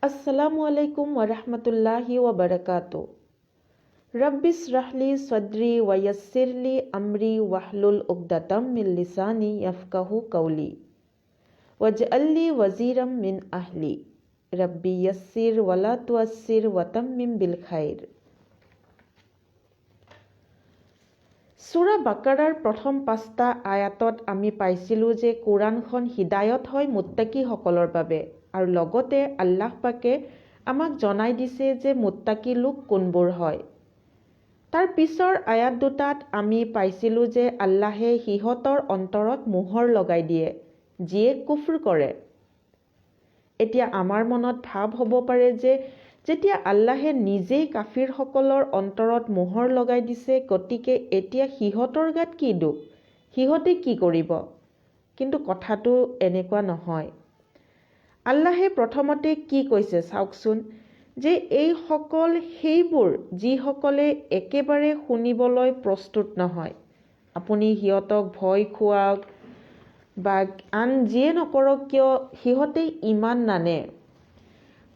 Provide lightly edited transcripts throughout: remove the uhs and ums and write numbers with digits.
अस्सलामु अलैकुम वरहमतुल्लाहि वबरकातुह। रब्बिश रहली सदरी वयस्सिरली अमरी वहलुल उक़दतम मिन लिसानी यफ़क़हू क़ौली वजअल्ली वज़ीरम मिन अहली रब्बी यस्सिर वला तुअस्सिर वतम्मिम बिल खैर। সূৰা বাকাৰাৰ প্ৰথম ৫টা আয়াতত আমি পাইছিলোঁ যে কোৰাণখন হিদায়ত হয় মুত্তাকিসকলৰ বাবে আৰু লগতে আল্লাহ পাকে আমাক জনাই দিছে যে মুত্তাকি লোক কোনবোৰ হয়। তাৰ পিছৰ আয়াত দুটাত আমি পাইছিলোঁ যে আল্লাহে সিহঁতৰ অন্তৰত মোহৰ লগাই দিয়ে যিয়ে কুফৰ কৰে। এতিয়া আমাৰ মনত ভাৱ হ'ব পাৰে যে যেতিয়া আল্লাহে নিজেই কাফিৰসকলৰ অন্তৰত মোহৰ লগাই দিছে, গতিকে এতিয়া সিহঁতৰ গাত কি দুখ, সিহঁতে কি কৰিব? কিন্তু কথাটো এনেকুৱা নহয়। আল্লাহে প্ৰথমতে কি কৈছে চাওকচোন, যে এইসকল সেইবোৰ যিসকলে একেবাৰে শুনিবলৈ প্ৰস্তুত নহয়। আপুনি সিহঁতক ভয় খুৱাওক বা আন যিয়ে নকৰক কিয়, সিহঁতে ইমান নানে।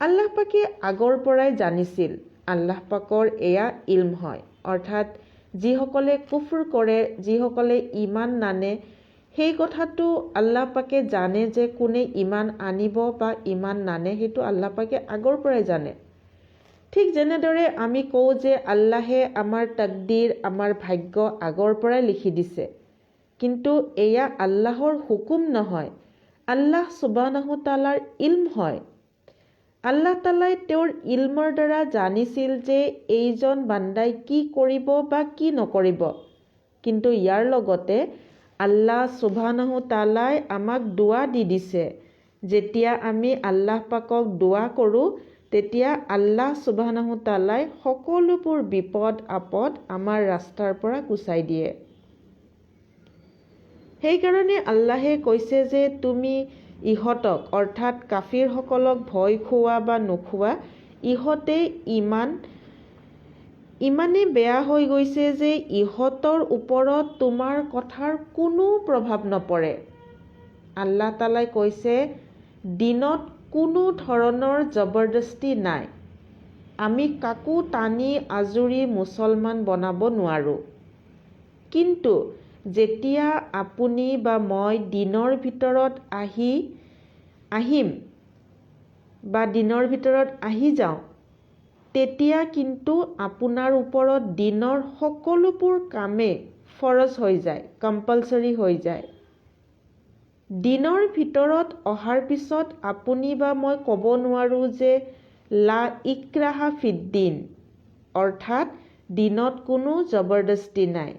আল্লাহ পাকে আগৰ পৰাই জানিছিল, আল্লাহ পাকৰ এয়া ইলম হয়, অৰ্থাৎ যিসকলে কুফৰ কৰে, যিসকলে ইমান নানে, সেই কথাটো আল্লাহ পাকে জানে যে কোনে ইমান আনিব বা ইমান নানে, সেইটো আল্লাহ পাকে আগৰ পৰাই জানে। ঠিক যেনেদৰে আমি কওঁ যে আল্লাহে আমাৰ তাকদীৰ, আমাৰ ভাগ্য আগৰ পৰাই লিখি দিছে, কিন্তু এয়া আল্লাহৰ হুকুম নহয়, আল্লাহ সুবহানাহু তাআলাৰ ইলম হয়। আল্লাহ তাআলাই তেওঁৰ ইলমৰ দ্বাৰা জানিছিল যে এইজন বান্দাই কি কৰিব বা কি নকৰিব। কিন্তু ইয়াৰ লগতে আল্লাহ সুবহানাহু তাআলাই আমাক দুৱা দি দিছে। যেতিয়া আমি আল্লাহ পাকক দুৱা কৰোঁ, তেতিয়া আল্লাহ সুবহানাহু তাআলাই সকলোবোৰ বিপদ আপদ আমাৰ ৰাস্তাৰ পৰা গুচাই দিয়ে। সেইকাৰণে আল্লাহে কৈছে যে তুমি ইহঁতক অৰ্থাৎ কাফিৰসকলক ভয় খুওৱা বা নোখোৱা, ইহঁতে ইমানেই বেয়া হৈ গৈছে যে ইহঁতৰ ওপৰত তোমাৰ কথাৰ কোনো প্ৰভাৱ নপৰে। আল্লাহ তাআলাই কৈছে দিনত কোনো ধৰণৰ জবৰদস্তি নাই। আমি কাকো টানি আজুৰি মুছলমান বনাব নোৱাৰোঁ। কিন্তু যেতিয়া আপুনি বা মই দিনৰ ভিতৰত আহিম বা দিনৰ ভিতৰত আহি যাওঁ, তেতিয়া কিন্তু আপোনাৰ ওপৰত দিনৰ সকলোবোৰ কামেই ফৰজ হৈ যায়, কম্পালচৰি হৈ যায়। দিনৰ ভিতৰত অহাৰ পিছত আপুনি বা মই ক'ব নোৱাৰোঁ যে লা ইক্ৰাহা ফিদ্দিন, অৰ্থাৎ দিনত কোনো জবৰদস্তি নাই।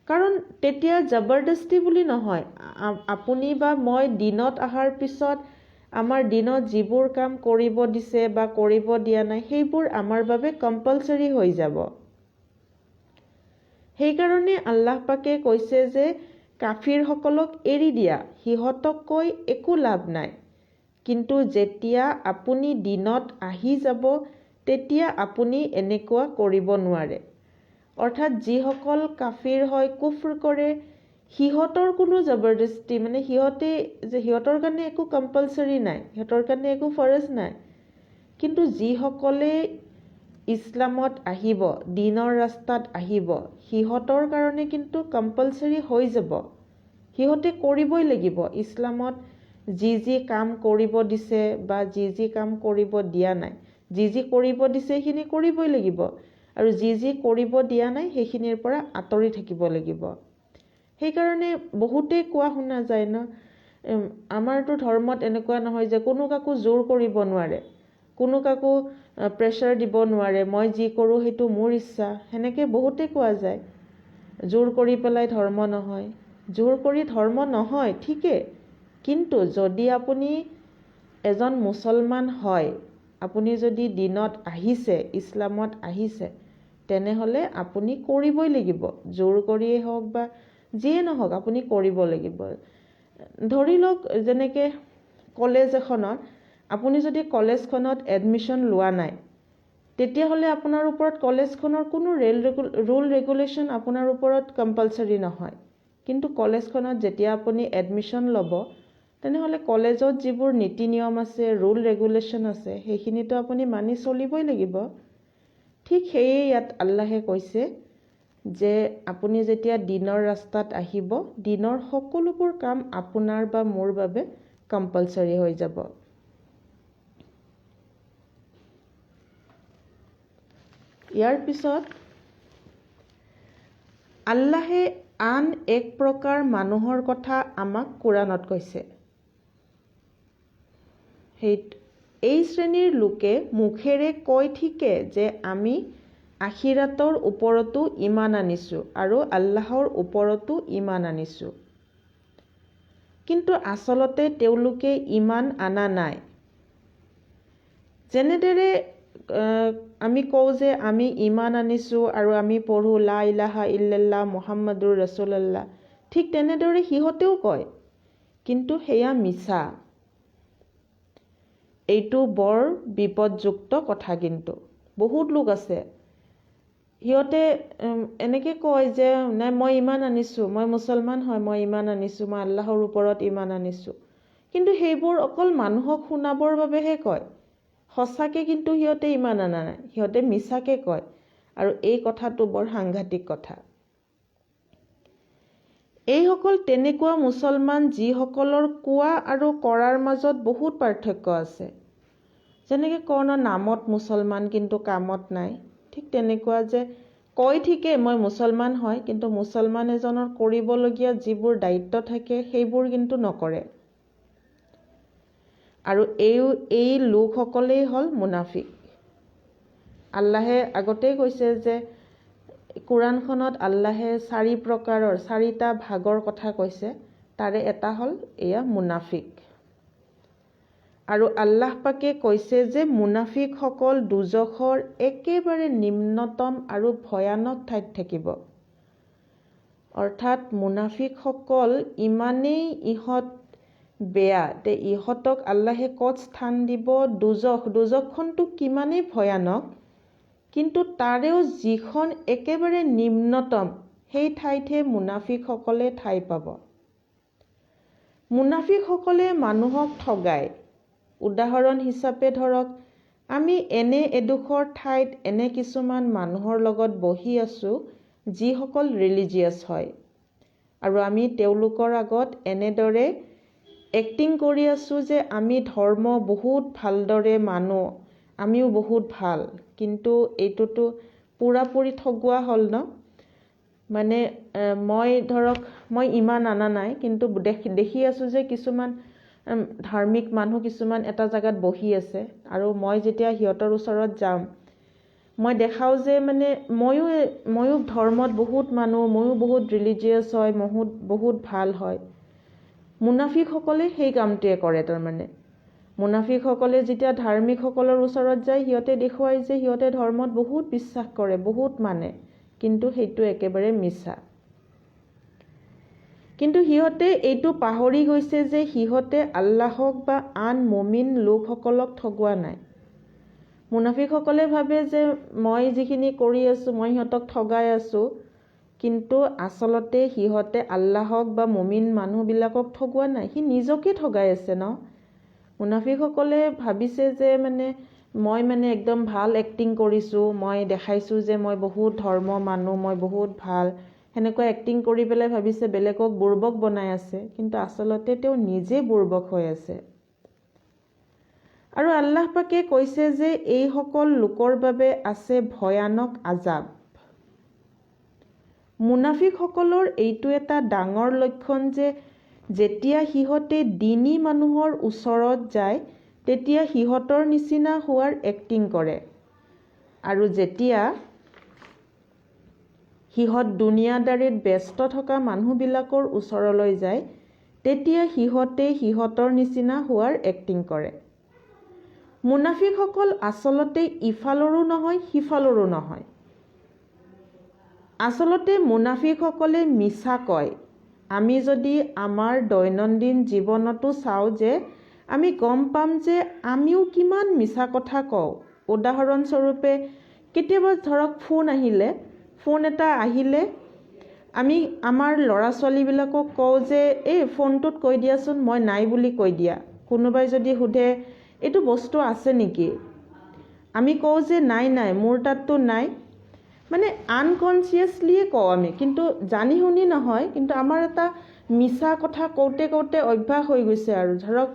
কাৰণ তেতিয়া জবৰদস্তি বুলি নহয়, আপুনি বা মই দিনত অহাৰ পিছত আমাৰ দিনত যিবোৰ কাম কৰিব দিছে বা কৰিব দিয়া নাই, সেইবোৰ আমাৰ বাবে কম্পালচৰি হৈ যাব। সেইকাৰণে আল্লাহ পাকে কৈছে যে কাফিৰসকলক এৰি দিয়া, সিহঁতক কৈ একো লাভ নাই। কিন্তু যেতিয়া আপুনি দিনত আহি যাব, তেতিয়া আপুনি এনেকুৱা কৰিব নোৱাৰে। অৰ্থাৎ যিসকল কাফিৰ হয়, কুফৰ কৰে, সিহঁতৰ কোনো জবৰদস্তি সিহঁতৰ কাৰণে একো কম্পালচৰি নাই, সিহঁতৰ কাৰণে একো ফৰজ নাই। কিন্তু যিসকলে ইছলামত আহিব, দিনৰ ৰাস্তাত আহিব, সিহঁতৰ কাৰণে কিন্তু কম্পালচৰি হৈ যাব। সিহঁতে কৰিবই লাগিব। ইছলামত যি যি কাম কৰিব দিছে বা যি যি কাম কৰিব দিয়া নাই, যি যি কৰিব দিছে সেইখিনি কৰিবই লাগিব, আৰু যি যি কৰিব দিয়া নাই সেইখিনিৰ পৰা আঁতৰি থাকিব লাগিব। সেইকাৰণে বহুতেই কোৱা শুনা যায় ন, আমাৰতো ধৰ্মত এনেকুৱা নহয় যে কোনো কাকো জোৰ কৰিব নোৱাৰে, কোনো কাকো প্ৰেছাৰ দিব নোৱাৰে, মই যি কৰোঁ সেইটো মোৰ ইচ্ছা, সেনেকৈ বহুতেই কোৱা যায়। জোৰ কৰি পেলাই ধৰ্ম নহয়, জোৰ কৰি ধৰ্ম নহয় ঠিকেই, কিন্তু যদি আপুনি এজন মুছলমান হয়, আপুনি যদি দিনত আহিছে, ইছলামত আহিছে, তেনেহ'লে আপুনি কৰিবই লাগিব। জোৰ কৰিয়েই হওক বা যিয়ে নহওক, আপুনি কৰিব লাগিব। ধৰি লওক যেনেকৈ কলেজ এখনত আপুনি যদি কলেজখনত এডমিশ্যন লোৱা নাই, তেতিয়াহ'লে আপোনাৰ ওপৰত কলেজখনৰ কোনো ৰুল ৰেগুলেশ্যন আপোনাৰ ওপৰত কম্পালচৰি নহয়। কিন্তু কলেজখনত যেতিয়া আপুনি এডমিশ্যন ল'ব, তেনেহ'লে কলেজত যিবোৰ নীতি নিয়ম আছে, ৰুল ৰেগুলেশ্যন আছে, সেইখিনিতো আপুনি মানি চলিবই লাগিব। ঠিক সেয়ে ইয়াত আল্লাহে কৈছে যে আপুনি যেতিয়া দিনৰ ৰাস্তাত আহিব, দিনৰ সকলোবোৰ কাম আপোনাৰ বা মোৰ বাবে কম্পালচৰি হৈ যাব। ইয়াৰ পিছত আল্লাহে আন এক প্ৰকাৰ মানুহৰ কথা আমাক কোৰাণত কৈছে। এই শ্ৰেণীৰ লোকে মুখেৰে কয় ঠিকে যে আমি আখিৰাতৰ ওপৰতো ইমান আনিছোঁ আৰু আল্লাহৰ ওপৰতো ইমান আনিছোঁ, কিন্তু আচলতে তেওঁলোকে ইমান আনা নাই। যেনেদৰে আমি কওঁ যে আমি ইমান আনিছোঁ আৰু আমি পঢ়োঁ লা ইলাহা ইল্লাল্লাহ মুহাম্মাদুৰ ৰাছুলুল্লাহ, ঠিক তেনেদৰে সিহঁতেও কয়, কিন্তু সেয়া মিছা। এইটো বৰ বিপদযুক্ত কথা। কিন্তু বহুত লোক আছে, সিহঁতে এনেকৈ কয় যে নাই মই ইমান আনিছোঁ, মই মুছলমান হয়, মই ইমান আনিছোঁ, মই আল্লাহৰ ওপৰত ইমান আনিছোঁ, কিন্তু সেইবোৰ অকল মানুহক শুনাবৰ বাবেহে কয়। সঁচাকৈ কিন্তু সিহঁতে ইমান আনা নাই, সিহঁতে মিছাকৈ কয়। আৰু এই কথাটো বৰ সাংঘাতিক কথা। এইসকল তেনেকুৱা মুছলমান যিসকলৰ কোৱা আৰু কৰাৰ মাজত বহুত পাৰ্থক্য আছে। যেনেকৈ কওঁ নামত মুছলমান কিন্তু কামত নাই, ঠিক তেনেকুৱা যে কয় ঠিকে মই মুছলমান হয়, কিন্তু মুছলমান এজনৰ কৰিবলগীয়া যিবোৰ দায়িত্ব থাকে সেইবোৰ কিন্তু নকৰে। আৰু এই লোকসকলেই হ'ল মুনাফিক। আল্লাহে আগতেই কৈছে যে কোৰাণখনত আল্লাহে 4 প্ৰকাৰৰ 4টা ভাগৰ কথা কৈছে, তাৰে এটা হ'ল এয়া মুনাফিক। আৰু আল্লাহ পাকে কৈছে যে মুনাফিকসকল দুজখৰ একেবাৰে নিম্নতম আৰু ভয়ানক ঠাইত থাকিব। অৰ্থাৎ মুনাফিকসকল ইমানেই ইহঁত বেয়া যে ইহঁতক আল্লাহে ক'ত স্থান দিব? দুজখখনটো কিমানেই ভয়ানক, কিন্তু তাৰেও যিখন একেবাৰে নিম্নতম সেই ঠাইতহে মুনাফিকসকলে ঠাই পাব। মুনাফিকসকলে মানুহক ঠগায়। উদাহৰণ হিচাপে ধৰক, আমি এনে এডোখৰ ঠাইত এনে কিছুমান মানুহৰ লগত বহি আছোঁ যিসকল ৰিলিজিয়াছ হয়, আৰু আমি তেওঁলোকৰ আগত এনেদৰে এক্টিং কৰি আছোঁ যে আমি ধৰ্ম বহুত ভালদৰে মানো, আমিও বহুত ভাল, কিন্তু এইটোতো পুৰাপুৰি ঠগোৱা হ'ল ন। মানে মই ইমান আনা নাই, কিন্তু দেখি আছোঁ যে কিছুমান ধাৰ্মিক মানুহ কিছুমান এটা জেগাত বহি আছে, আৰু মই যেতিয়া সিহঁতৰ ওচৰত যাম, মই দেখাওঁ যে মানে ময়ো ধৰ্মত বহুত মানো, ময়ো বহুত ৰিলিজিয়াছ হয়, বহুত ভাল হয়। মুনাফিকসকলে সেই কামটোৱে কৰে। তাৰমানে মুনাফিকসকলে যেতিয়া ধাৰ্মিকসকলৰ ওচৰত যায়, সিহঁতে দেখুৱায় যে সিহঁতে ধৰ্মত বহুত বিশ্বাস কৰে, বহুত মানে, কিন্তু সেইটো একেবাৰে মিছা। কিন্তু সিহঁতে এইটো পাহৰি গৈছে যে সিহঁতে আল্লাহক বা আন মুমিন লোকসকলক ঠগোৱা নাই। মুনাফিকসকলে ভাবে যে মই যিখিনি কৰি আছোঁ মই সিহঁতক ঠগাই আছোঁ, কিন্তু আচলতে সিহঁতে আল্লাহক বা মুমিন মানুহবিলাকক ঠগোৱা নাই, সি নিজকে ঠগাই আছে ন। মুনাফিকসকলে ভাবিছে যে মই একদম ভাল এক্টিং কৰিছোঁ, মই দেখাইছোঁ যে মই বহুত ধৰ্ম মানো, মই বহুত ভাল, সেনেকুৱা এক্টিং কৰি পেলাই ভাবিছে বেলেগক বুৰ্বক বনাই আছে, কিন্তু আচলতে তেওঁ নিজে বুৰ্বক হৈ আছে। আৰু আল্লাহ পাকে কৈছে যে এইসকল লোকৰ বাবে আছে ভয়ানক আজাব। মুনাফিকসকলৰ এইটো এটা ডাঙৰ লক্ষণ যে যেতিয়া সিহঁতে দিনী মানুহৰ ওচৰত যায় তেতিয়া সিহঁতৰ নিচিনা হোৱাৰ এক্টিং কৰে, আৰু যেতিয়া সিহঁত দুনিয়াদাৰীত ব্যস্ত থকা মানুহবিলাকৰ ওচৰলৈ যায় তেতিয়া সিহঁতে সিহঁতৰ নিচিনা হোৱাৰ এক্টিং কৰে। মুনাফিকসকল আচলতে ইফালৰো নহয় সিফালৰো নহয়। আচলতে মুনাফিকসকলে মিছা কয়। আমি যদি আমাৰ দৈনন্দিন জীৱনতো চাওঁ যে আমি গম পাম যে আমিও কিমান মিছা কথা কওঁ। উদাহৰণস্বৰূপে কেতিয়াবা ধৰক ফোন এটা আহিলে আমি আমাৰ ল'ৰা ছোৱালীবিলাকক কওঁ যে এই ফোনটোত কৈ দিয়াচোন, মই নাই বুলি কৈ দিয়া। কোনোবাই যদি সোধে এইটো বস্তু আছে নেকি, আমি কওঁ যে নাই নাই, মোৰ তাততো নাই। মানে আনকনচিয়াছলিয়ে কওঁ আমি, কিন্তু জানি শুনি নহয়। কিন্তু আমাৰ এটা মিছা কথা কওঁতে কওঁতে অভ্যাস হৈ গৈছে। আৰু ধৰক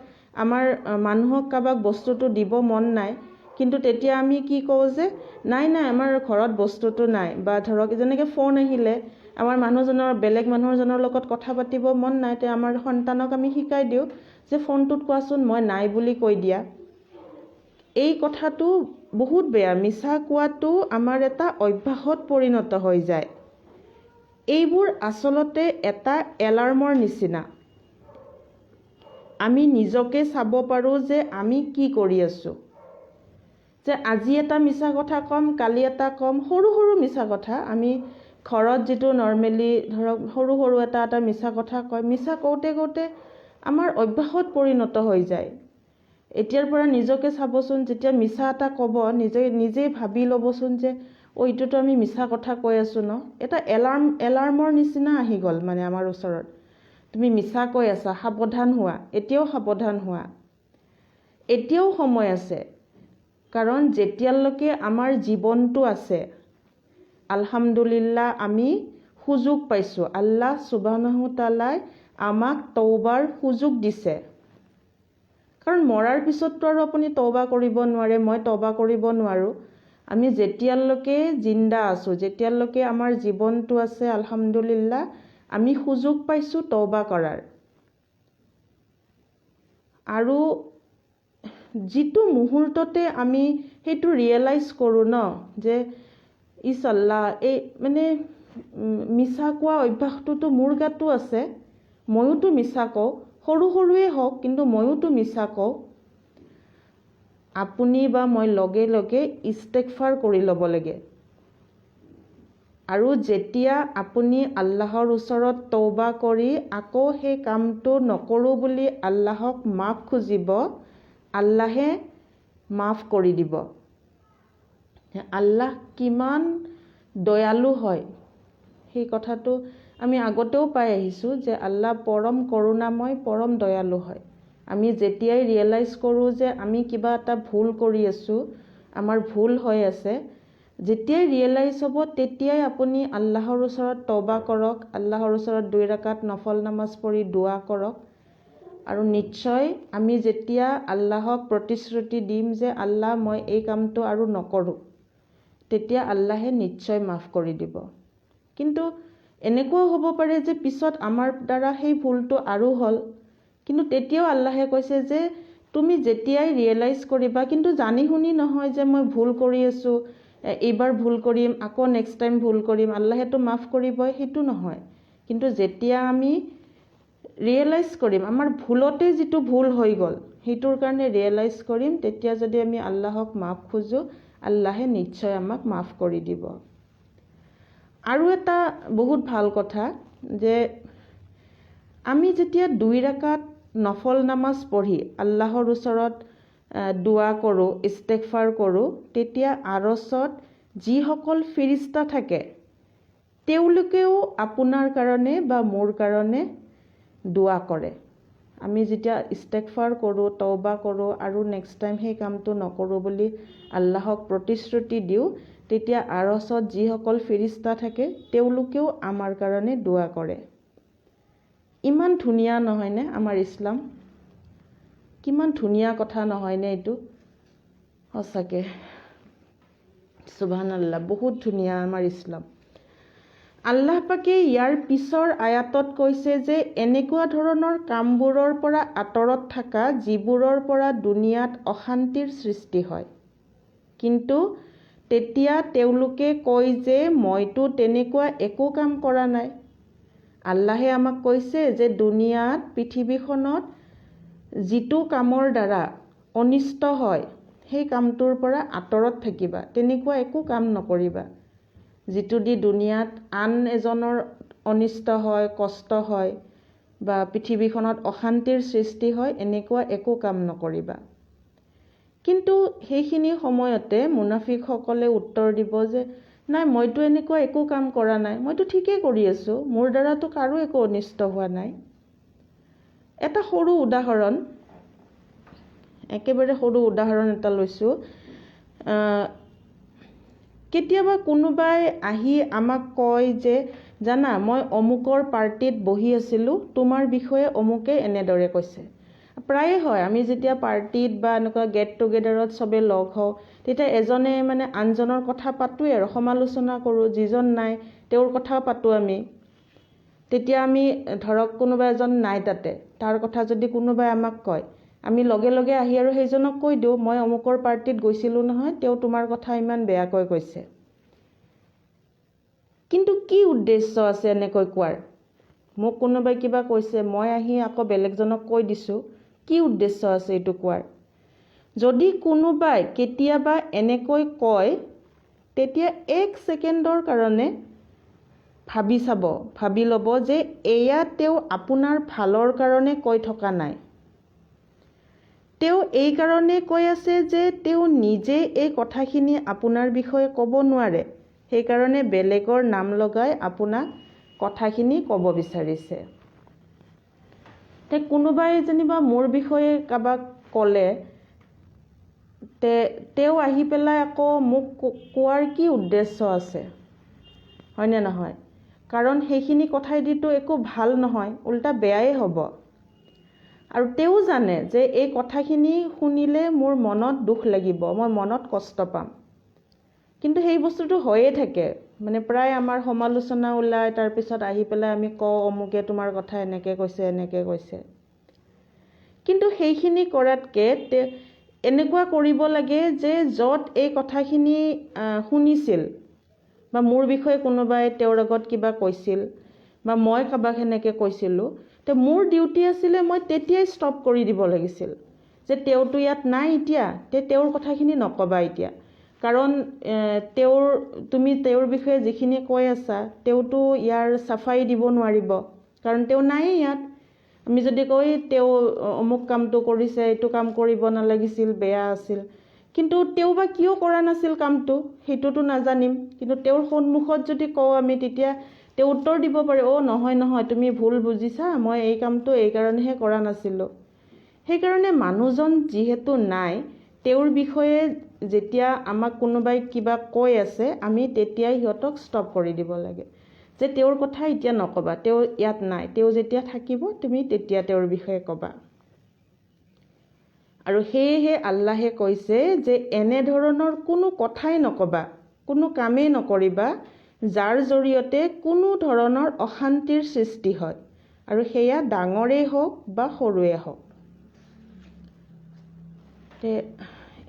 আমাৰ মানুহক কাৰোবাক বস্তুটো দিব মন নাই, কিন্তু তেতিয়া আমি কি কওঁ যে নাই নাই, আমাৰ ঘৰত বস্তুটো নাই। বা ধৰক যেনেকৈ ফোন আহিলে আমাৰ মানুহজনৰ বেলেগ মানুহজনৰ লগত কথা পাতিব মন নাই, তে আমাৰ সন্তানক আমি শিকাই দিওঁ যে ফোনটোত কোৱাচোন, মই নাই বুলি কৈ দিয়া। এই কথাটো বহুত বেয়া। মিছা কোৱাটো আমাৰ এটা অভ্যাসত পৰিণত হৈ যায়। এইবোৰ আচলতে এটা এলাৰ্মৰ নিচিনা। আমি নিজকে চাব পাৰোঁ যে আমি কি কৰি আছোঁ। যে আজি এটা মিছা কথা ক'ম, কালি এটা ক'ম, সৰু সৰু মিছা কথা। আমি ঘৰত যিটো নৰ্মেলি ধৰক সৰু সৰু এটা মিছা কথা কয়, মিছা কওঁতে কওঁতে আমাৰ অভ্যাসত পৰিণত হৈ যায়। এতিয়াৰ পৰা নিজকে চাবচোন, যেতিয়া মিছা এটা ক'ব নিজেই ভাবি ল'বচোন যে এইটোতো আমি মিছা কথা কৈ আছোঁ ন। এটা এলাৰ্মৰ নিচিনা আহি গ'ল মানে আমাৰ ওচৰত। তুমি মিছা কৈ আছা, সাৱধান হোৱা। এতিয়াও সাৱধান হোৱা, এতিয়াও সময় আছে। কাৰণ যেতিয়ালৈকে আমাৰ জীৱনটো আছে, আলহামদুলিল্লাহ আমি সুযোগ পাইছোঁ। আল্লাহ সুবহানাহু তাআলাই আমাক তওবাৰ সুযোগ দিছে। কাৰণ মৰাৰ পিছততো আৰু আপুনি তওবা কৰিব নোৱাৰে, মই তওবা কৰিব নোৱাৰোঁ। আমি যেতিয়ালৈকে জিন্দা আছোঁ, যেতিয়ালৈকে আমাৰ জীৱনটো আছে, আলহামদুলিল্লাহ আমি সুযোগ পাইছোঁ তওবা কৰাৰ। আৰু যিটো মুহূৰ্ততে আমি সেইটো ৰিয়েলাইজ কৰোঁ ন, যে ইছাল্লাহ এই মানে মিছা কোৱা অভ্যাসটোতো মোৰ গাতো আছে, ময়োতো মিছা কওঁ, সৰু সৰুৱে হওক, কিন্তু ময়োতো মিছা কওঁ। আপুনি বা মই লগে লগে ইস্তেগফাৰ কৰি ল'ব লাগে। আৰু যেতিয়া আপুনি আল্লাহৰ ওচৰত তওবা কৰি আকৌ সেই কামটো নকৰোঁ বুলি আল্লাহক মাফ খুজিব, আল্লাহে মাফ কৰি দিব। আল্লাহ কিমান দয়ালু হয় সেই কথাটো আমি আগতেও পাই আহিছোঁ, যে আল্লাহ পৰম কৰোণাময়, পৰম দয়ালু হয়। আমি যেতিয়াই ৰিয়েলাইজ কৰোঁ যে আমি কিবা এটা ভুল কৰি আছোঁ, আমাৰ ভুল হৈ আছে, যেতিয়াই ৰিয়েলাইজ হ'ব তেতিয়াই আপুনি আল্লাহৰ ওচৰত তওবা কৰক, আল্লাহৰ ওচৰত 2 ৰাকাত নফল নামাজ পঢ়ি দোৱা কৰক। আৰু নিশ্চয় আমি যেতিয়া আল্লাহক প্ৰতিশ্ৰুতি দিম যে আল্লাহ মই এই কামটো আৰু নকৰোঁ, তেতিয়া আল্লাহে নিশ্চয় মাফ কৰি দিব। কিন্তু এনেকুৱাও হ'ব পাৰে যে পিছত আমাৰ দ্বাৰা সেই ভুলটো আৰু হ'ল, কিন্তু তেতিয়াও আল্লাহে কৈছে যে তুমি যেতিয়াই ৰিয়েলাইজ কৰিবা, কিন্তু জানি শুনি নহয় যে মই ভুল কৰি আছোঁ, এইবাৰ ভুল কৰিম, আকৌ নেক্সট টাইম ভুল কৰিম, আল্লাহেতো মাফ কৰিবই, সেইটো নহয়। কিন্তু যেতিয়া আমি ৰিয়েলাইজ কৰিম, আমাৰ ভুলতে যিটো ভুল হৈ গ'ল সেইটোৰ কাৰণে ৰিয়েলাইজ কৰিম, তেতিয়া যদি আমি আল্লাহক মাফ খোজোঁ, আল্লাহে নিশ্চয় আমাক মাফ কৰি দিব। আৰু এটা বহুত ভাল কথা, যে আমি যেতিয়া 2 ৰাকাত নফল নামাজ পঢ়ি আল্লাহৰ ওচৰত দোৱা কৰোঁ, ইস্তেগফাৰ কৰোঁ, তেতিয়া আৰছত যিসকল ফেৰিস্তা থাকে তেওঁলোকেও আপোনাৰ কাৰণে বা মোৰ কাৰণে দোৱা কৰে। আমি যেতিয়া ইস্তেগফাৰ কৰোঁ, তওবা কৰোঁ আৰু নেক্সট টাইম সেই কামটো নকৰোঁ বুলি আল্লাহক প্ৰতিশ্ৰুতি দিওঁ, তেতিয়া আৰছত যিসকল ফেৰিস্তা থাকে তেওঁলোকেও আমাৰ কাৰণে দোৱা কৰে। ইমান ধুনীয়া নহয়নে আমাৰ ইছলাম? কিমান ধুনীয়া কথা নহয়নে এইটো? সঁচাকৈ সুবহানাল্লাহ, বহুত ধুনীয়া আমাৰ ইছলাম। আল্লাহ পাকে ইয়াৰ পিছৰ আয়াতত কৈছে যে এনেকুৱা ধৰণৰ কামবোৰৰ পৰা আঁতৰত থকা যিবোৰৰ পৰা দুনিয়াত অশান্তিৰ সৃষ্টি হয়। কিন্তু তেতিয়া তেওঁলোকে কয় যে মইতো তেনেকুৱা একো কাম কৰা নাই। আল্লাহে আমাক কৈছে যে দুনিয়াত, পৃথিৱীখনত যিটো কামৰ দ্বাৰা অনিষ্ট হয় সেই কামটোৰ পৰা আঁতৰত থাকিবা, তেনেকুৱা একো কাম নকৰিবা। যিটো দি দুনিয়াত আন এজনৰ অনিষ্ট হয়, কষ্ট হয় বা পৃথিৱীখনত অশান্তিৰ সৃষ্টি হয়, এনেকুৱা একো কাম নকৰিবা। কিন্তু সেইখিনি সময়তে মুনাফিকসকলে উত্তৰ দিব যে নাই মইতো এনেকুৱা একো কাম কৰা নাই, মইতো ঠিকেই কৰি আছোঁ, মোৰ দ্বাৰাতো কাৰো একো অনিষ্ট হোৱা নাই। এটা সৰু উদাহৰণ, একেবাৰে সৰু উদাহৰণ এটা লৈছোঁ। কেতিয়াবা কোনোবাই আহি আমাক কয় যে জানা মই অমুকৰ পাৰ্টিত বহি আছিলোঁ, তোমাৰ বিষয়ে অমুকে এনেদৰে কৈছে। প্ৰায়ে হয়, আমি যেতিয়া পাৰ্টিত বা এনেকুৱা গেট টুগেডাৰত চবে লগ হওঁ, তেতিয়া এজনে মানে আনজনৰ কথা পাতোৱেই আৰু সমালোচনা কৰোঁ। যিজন নাই তেওঁৰ কথা পাতোঁ আমি। তেতিয়া আমি ধৰক কোনোবা এজন নাই তাতে, তাৰ কথা যদি কোনোবাই আমাক কয়, আমি লগে লগে আহি আৰু সেইজনক কৈ দিওঁ, মই অমুকৰ পাৰ্টিত গৈছিলোঁ নহয়, তেওঁ তোমাৰ কথা ইমান বেয়াকৈ কৈছে। কিন্তু কি উদ্দেশ্য আছে এনেকৈ কোৱাৰ? মোক কোনোবাই কিবা কৈছে, মই আহি আকৌ বেলেগজনক কৈ দিছোঁ, কি উদ্দেশ্য আছে এইটো কোৱাৰ? যদি কোনোবাই কেতিয়াবা এনেকৈ কয়, তেতিয়া 1 ছেকেণ্ডৰ কাৰণে ভাবি ল'ব যে এয়া তেওঁ আপোনাৰ ভালৰ কাৰণে কৈ থকা নাই। তেওঁ এই কাৰণে কৈ আছে যে তেওঁ নিজে এই কথাখিনি আপোনাৰ বিষয়ে ক'ব নোৱাৰে, সেইকাৰণে বেলেগৰ নাম লগাই আপোনাক কথাখিনি ক'ব বিচাৰিছে। কোনোবাই যেনিবা মোৰ বিষয়ে কাৰোবাক ক'লে, তেওঁ আহি পেলাই আকৌ মোক কোৱাৰ কি উদ্দেশ্য আছে? হয়নে নহয়? কাৰণ সেইখিনি কথাইদিতো একো ভাল নহয়, উল্টা বেয়াই হ'ব। আৰু তেওঁ জানে যে এই কথাখিনি শুনিলে মোৰ মনত দুখ লাগিব, মই মনত কষ্ট পাম। কিন্তু সেই বস্তুটো হৈয়ে থাকে, মানে প্ৰায় আমাৰ সমালোচনা ওলায়, তাৰপিছত আহি পেলাই আমি কওঁ অমুকে তোমাৰ কথা এনেকৈ কৈছে এনেকৈ কৈছে। কিন্তু সেইখিনি কৰাতকৈ এনেকুৱা কৰিব লাগে যে য'ত এই কথাখিনি শুনিছিল বা মোৰ বিষয়ে কোনোবাই তেওঁৰ আগত কিবা কৈছিল বা মই কাৰোবাক সেনেকৈ কৈছিলোঁ, মোৰ ডিউটি আছিলে মই তেতিয়াই ষ্টপ কৰি দিব লাগিছিল যে তেওঁতো ইয়াত নাই এতিয়া, তেওঁৰ কথাখিনি নক'বা এতিয়া। কাৰণ তুমি তেওঁৰ বিষয়ে যিখিনি কৈ আছা, তেওঁতো ইয়াৰ চাফাই দিব নোৱাৰিব, কাৰণ তেওঁ নাই ইয়াত। আমি যদি কয় তেওঁ অমুক কামটো কৰিছে, এইটো কাম কৰিব নালাগিছিল, বেয়া আছিল, কিন্তু তেওঁ বা কিয় কৰা নাছিল কামটো সেইটোতো নাজানিম। কিন্তু তেওঁৰ সন্মুখত যদি কওঁ আমি, তেতিয়া তেওঁ উত্তৰ দিব পাৰে, নহয় তুমি ভুল বুজিছা, মই এই কামটো এই কাৰণেহে কৰা নাছিলোঁ। সেইকাৰণে মানুহজন যিহেতু নাই, তেওঁৰ বিষয়ে যেতিয়া আমাক কোনোবাই কিবা কৈ আছে, আমি তেতিয়াই সিহঁতক ষ্টপ কৰি দিব লাগে যে তেওঁৰ কথা এতিয়া নক'বা, তেওঁ ইয়াত নাই, তেওঁ যেতিয়া থাকিব তুমি তেতিয়া তেওঁৰ বিষয়ে ক'বা। আৰু সেয়েহে আল্লাহে কৈছে যে এনেধৰণৰ কোনো কথাই নক'বা, কোনো কামেই নকৰিবা যাৰ জৰিয়তে কোনো ধৰণৰ অশান্তিৰ সৃষ্টি হয়, আৰু সেয়া ডাঙৰেই হওক বা সৰুৱে হওক।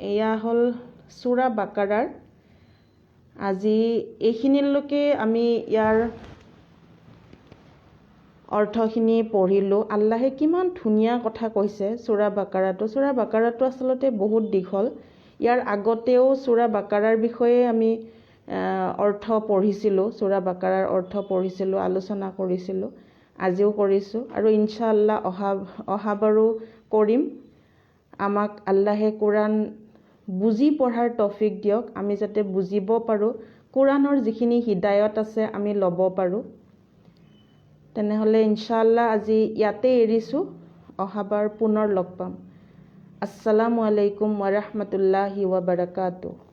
এয়া হ'ল সূৰা বাকাৰাৰ। আজি এইখিনিলৈকে আমি ইয়াৰ অৰ্থখিনি পঢ়িলোঁ। আল্লাহে কিমান ধুনীয়া কথা কৈছে সূৰা বাকাৰাটো আচলতে বহুত দীঘল। ইয়াৰ আগতেও সূৰা বাকাৰাৰ বিষয়ে আমি অৰ্থ পঢ়িছিলোঁ, সূৰা বাকাৰাৰ অৰ্থ পঢ়িছিলোঁ, আলোচনা কৰিছিলোঁ, আজিও কৰিছোঁ আৰু ইনশাআল্লাহ অহাবাৰো কৰিম। আমাক আল্লাহে কোৰাণ বুজি পঢ়াৰ তৌফিক দিয়ক, আমি যাতে বুজিব পাৰোঁ, কোৰাণৰ যিখিনি হিদায়ত আছে আমি ল'ব পাৰোঁ। তেনেহ'লে ইনশাআল্লাহ আজি ইয়াতে এৰিছোঁ, অহাবাৰ পুনৰ লগ পাম। আসসালামু আলাইকুম ওয়া ৰাহমাতুল্লাহি ওয়া বাৰাকাতুহু।